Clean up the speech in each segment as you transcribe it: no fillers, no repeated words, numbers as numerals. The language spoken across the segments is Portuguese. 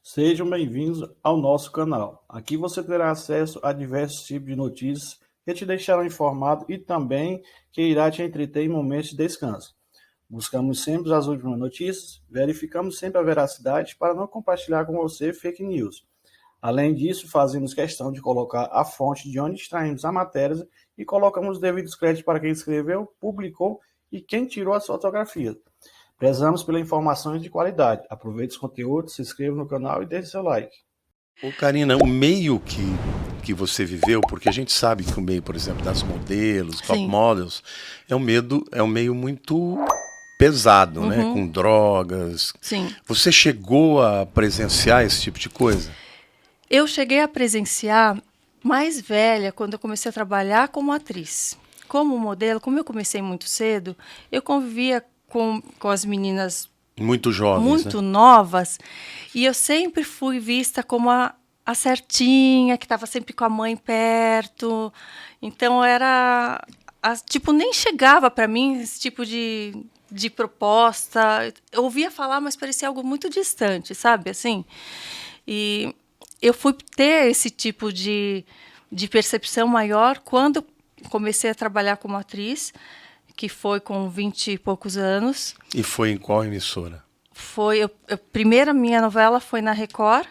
Sejam bem-vindos ao nosso canal. Aqui você terá acesso a diversos tipos de notícias que te deixarão informado e também que irá te entreter em momentos de descanso. Buscamos sempre as últimas notícias, verificamos sempre a veracidade para não compartilhar com você fake news. Além disso, fazemos questão de colocar a fonte de onde extraímos a matéria e colocamos os devidos créditos para quem escreveu, publicou e quem tirou as fotografias. Prezamos pela informação de qualidade. Aproveite os conteúdos, se inscreva no canal e deixe seu like. Ô Karina, o meio que você viveu, porque a gente sabe que o meio, por exemplo, das modelos, top Sim. models, é um meio muito pesado, né? Com drogas. Sim. Você chegou a presenciar esse tipo de coisa? Eu cheguei a presenciar mais velha quando eu comecei a trabalhar como atriz. Como modelo, como eu comecei muito cedo, eu convivia com as meninas Muito jovens, muito né? novas e eu sempre fui vista como a certinha, que estava sempre com a mãe perto. Então era, tipo, nem chegava para mim esse tipo de proposta. Eu ouvia falar, mas parecia algo muito distante, sabe? Assim. E eu fui ter esse tipo de percepção maior quando comecei a trabalhar como atriz, que foi com 20 e poucos anos. E foi em qual emissora? Foi a primeira minha novela foi na Record,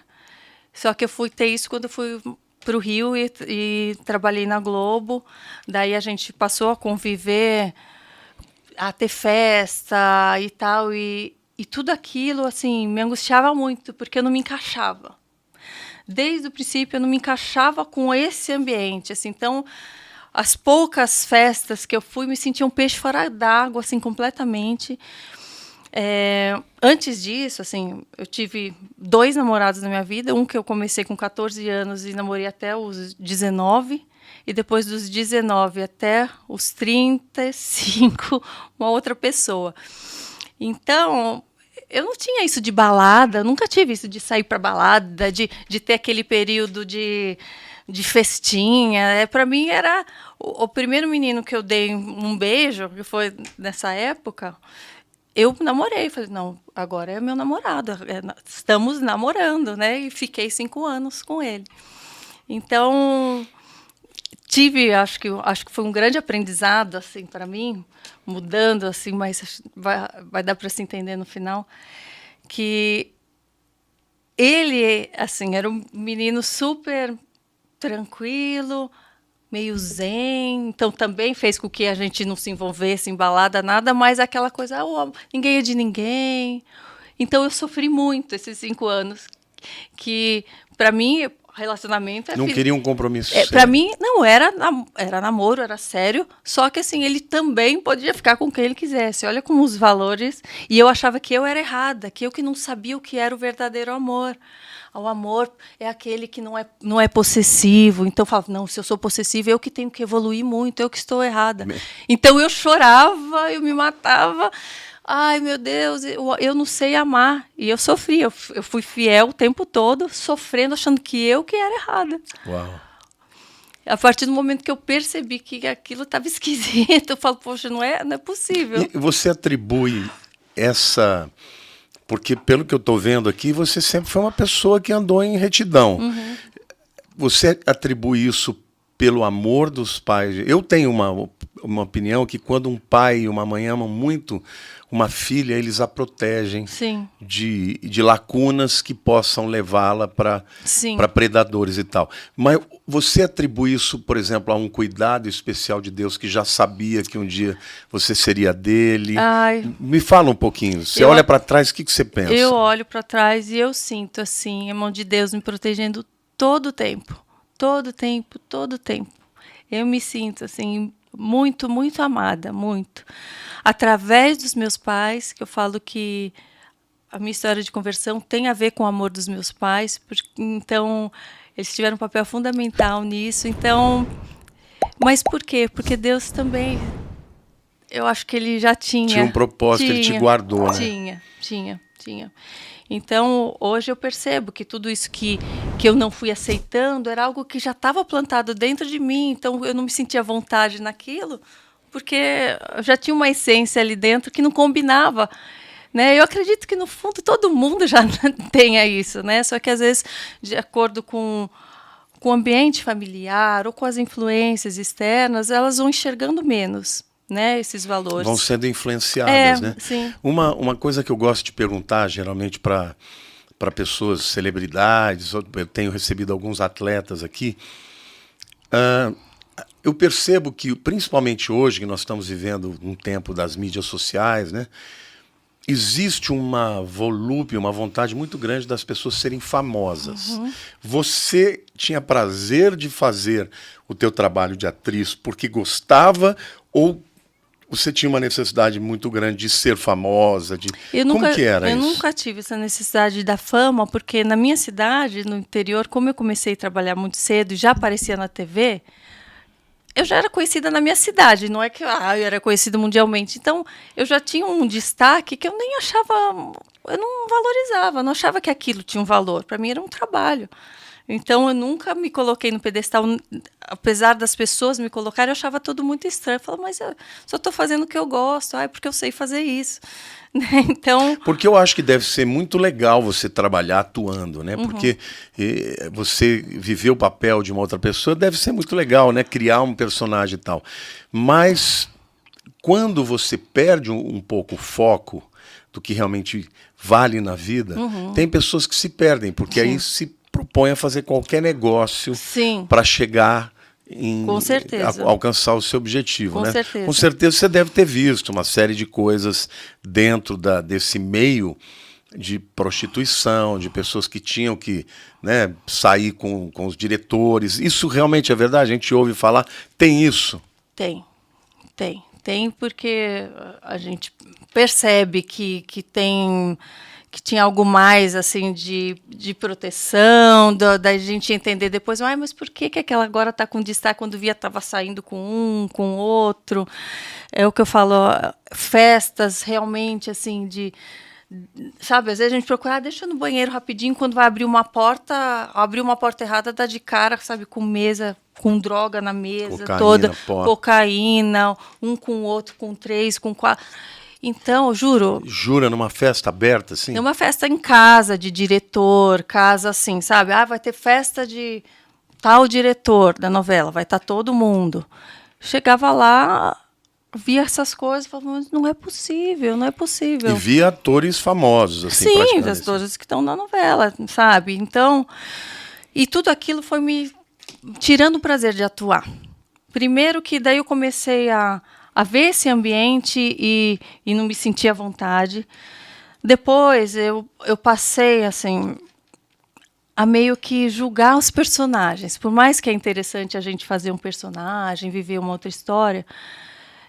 só que eu fui ter isso quando eu fui para o Rio e trabalhei na Globo. Daí a gente passou a conviver, a ter festa e tal, e tudo aquilo assim me angustiava muito porque eu não me encaixava. Desde o princípio eu não me encaixava com esse ambiente, assim. Então, as poucas festas que eu fui, me sentia um peixe fora d'água, assim, completamente. Antes disso, assim, eu tive 2 namorados na minha vida. Um que eu comecei com 14 anos e namorei até os 19. E depois dos 19 até os 35, uma outra pessoa. Então, eu não tinha isso de balada, nunca tive isso de sair para balada, de ter aquele período de festinha. Para mim era o primeiro menino que eu dei um beijo, que foi nessa época. Eu namorei, falei, não, agora é meu namorado, estamos namorando, né? E fiquei 5 anos com ele. Então, acho que foi um grande aprendizado, assim, para mim, mudando, assim, mas vai dar para se entender no final, que ele, assim, era um menino super tranquilo, meio zen, então também fez com que a gente não se envolvesse em balada, nada, mas aquela coisa, ninguém é de ninguém. Então eu sofri muito esses 5 anos, que para mim relacionamento Não queria um compromisso para sério. mim não era namoro, era sério, só que assim ele também podia ficar com quem ele quisesse. Olha como os valores, e eu achava que eu era errada, que eu que não sabia o que era o verdadeiro amor. O amor é aquele que não é possessivo. Então eu falava, não, se eu sou possessiva, eu que tenho que evoluir muito, eu que estou errada. Então eu chorava, eu me matava. Ai, meu Deus, eu não sei amar. E eu sofri, eu fui fiel o tempo todo, sofrendo, achando que eu que era errada. Uau. A partir do momento que eu percebi que aquilo estava esquisito, eu falo, poxa, não é possível. E você atribui essa... Porque, pelo que eu estou vendo aqui, você sempre foi uma pessoa que andou em retidão. Você atribui isso pelo amor dos pais? Eu tenho uma opinião que quando um pai e uma mãe amam muito uma filha, eles a protegem de lacunas que possam levá-la para predadores e tal. Mas você atribui isso, por exemplo, a um cuidado especial de Deus que já sabia que um dia você seria dele? Me fala um pouquinho. Você olha para trás, o que você pensa? Eu olho para trás e eu sinto assim, a mão de Deus me protegendo todo o tempo. Todo o tempo, todo o tempo. Eu me sinto assim, muito, muito amada, muito. Através dos meus pais, que eu falo que a minha história de conversão tem a ver com o amor dos meus pais, então eles tiveram um papel fundamental nisso. Então, mas por quê? Porque Deus também, eu acho que ele já tinha um propósito, ele te guardou, né? Tinha. Então, hoje eu percebo que tudo isso que eu não fui aceitando era algo que já estava plantado dentro de mim, então eu não me sentia à vontade naquilo, porque eu já tinha uma essência ali dentro que não combinava né? Eu acredito que no fundo todo mundo já tenha isso, né? Só que às vezes, de acordo com o ambiente familiar ou com as influências externas, elas vão enxergando menos, né, esses valores. Vão sendo influenciadas, né? Sim. Uma coisa que eu gosto de perguntar, geralmente, para pessoas, celebridades, eu tenho recebido alguns atletas aqui, eu percebo que, principalmente hoje, que nós estamos vivendo um tempo das mídias sociais, né? Existe uma volúpia, uma vontade muito grande das pessoas serem famosas. Você tinha prazer de fazer o teu trabalho de atriz porque gostava ou você tinha uma necessidade muito grande de ser famosa? Como que era isso? Eu nunca tive essa necessidade da fama, porque na minha cidade, no interior, como eu comecei a trabalhar muito cedo e já aparecia na TV, eu já era conhecida na minha cidade, não é que eu era conhecida mundialmente. Então, eu já tinha um destaque que eu nem achava, eu não valorizava, não achava que aquilo tinha um valor. Para mim era um trabalho. Então, eu nunca me coloquei no pedestal, apesar das pessoas me colocarem, eu achava tudo muito estranho. Eu falava, mas eu só estou fazendo o que eu gosto, porque eu sei fazer isso. Então... Porque eu acho que deve ser muito legal você trabalhar atuando, né? Porque você viver o papel de uma outra pessoa deve ser muito legal, né? Criar um personagem e tal. Mas quando você perde um pouco o foco do que realmente vale na vida, tem pessoas que se perdem, porque aí se propõe a fazer qualquer negócio para chegar com certeza. Alcançar o seu objetivo, com né? certeza. Com certeza você deve ter visto uma série de coisas dentro desse meio de prostituição, de pessoas que tinham que, né, sair com os diretores. Isso realmente é verdade? A gente ouve falar, tem isso? Tem porque a gente percebe que tem... que tinha algo mais assim de proteção, da gente entender depois, mas por que aquela agora está com destaque quando via estava saindo com um, com outro? É o que eu falo, festas realmente assim sabe, às vezes a gente procura, deixa eu no banheiro rapidinho, quando vai abrir uma porta errada, dá de cara, sabe, com mesa, com droga na mesa, cocaína, um com o outro, com 3, com 4... Então, juro... Jura, numa festa aberta, assim? Numa festa em casa, de diretor, casa assim, sabe? Vai ter festa de tal diretor da novela, vai estar todo mundo. Chegava lá, via essas coisas, falava, mas não é possível. E via atores famosos, assim, sim, os atores que estão na novela, sabe? Então, e tudo aquilo foi me tirando o prazer de atuar. Primeiro que daí eu comecei a ver esse ambiente e não me sentia à vontade. Depois eu passei assim a meio que julgar os personagens. Por mais que é interessante a gente fazer um personagem, viver uma outra história,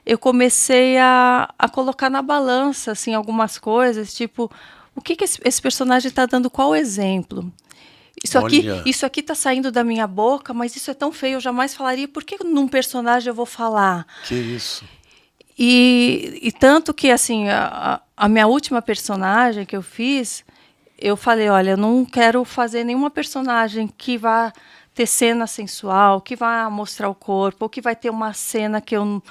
eu comecei a colocar na balança assim, algumas coisas, tipo, o que esse personagem está dando, qual exemplo? Isso aqui está saindo da minha boca, mas isso é tão feio, eu jamais falaria. Por que num personagem eu vou falar? Que isso? E tanto que, assim, a minha última personagem que eu fiz, eu falei, olha, eu não quero fazer nenhuma personagem que vá ter cena sensual, que vá mostrar o corpo, ou que vai ter uma cena que eu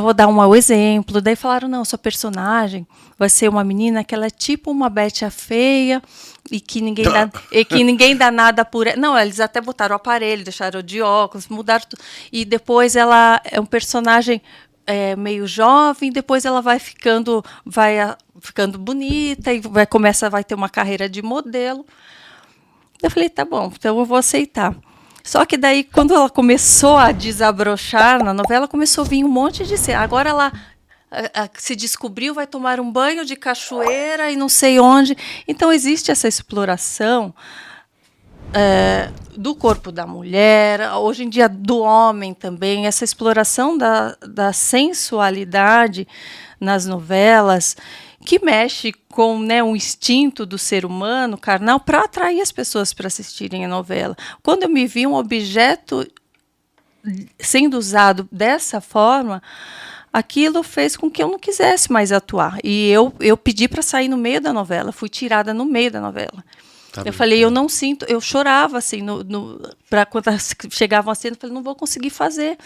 vou dar um exemplo. Daí falaram, não, sua personagem vai ser uma menina que ela é tipo uma Betty a Feia e que ninguém dá nada por ela. Não, eles até botaram o aparelho, deixaram de óculos, mudaram tudo. E depois ela é um personagem meio jovem, depois ela vai ficando bonita e vai ter uma carreira de modelo. Eu falei, tá bom, então eu vou aceitar. Só que daí, quando ela começou a desabrochar na novela, começou a vir um monte de cena. Agora ela se descobriu, vai tomar um banho de cachoeira e não sei onde. Então, existe essa exploração do corpo da mulher, hoje em dia do homem também, essa exploração da sensualidade nas novelas, que mexe com, né, um instinto do ser humano carnal para atrair as pessoas para assistirem a novela. Quando eu me vi um objeto sendo usado dessa forma, aquilo fez com que eu não quisesse mais atuar. E eu pedi para sair no meio da novela, fui tirada no meio da novela. Eu falei, eu não sinto, eu chorava assim, quando chegavam a cena, eu falei, não vou conseguir fazer.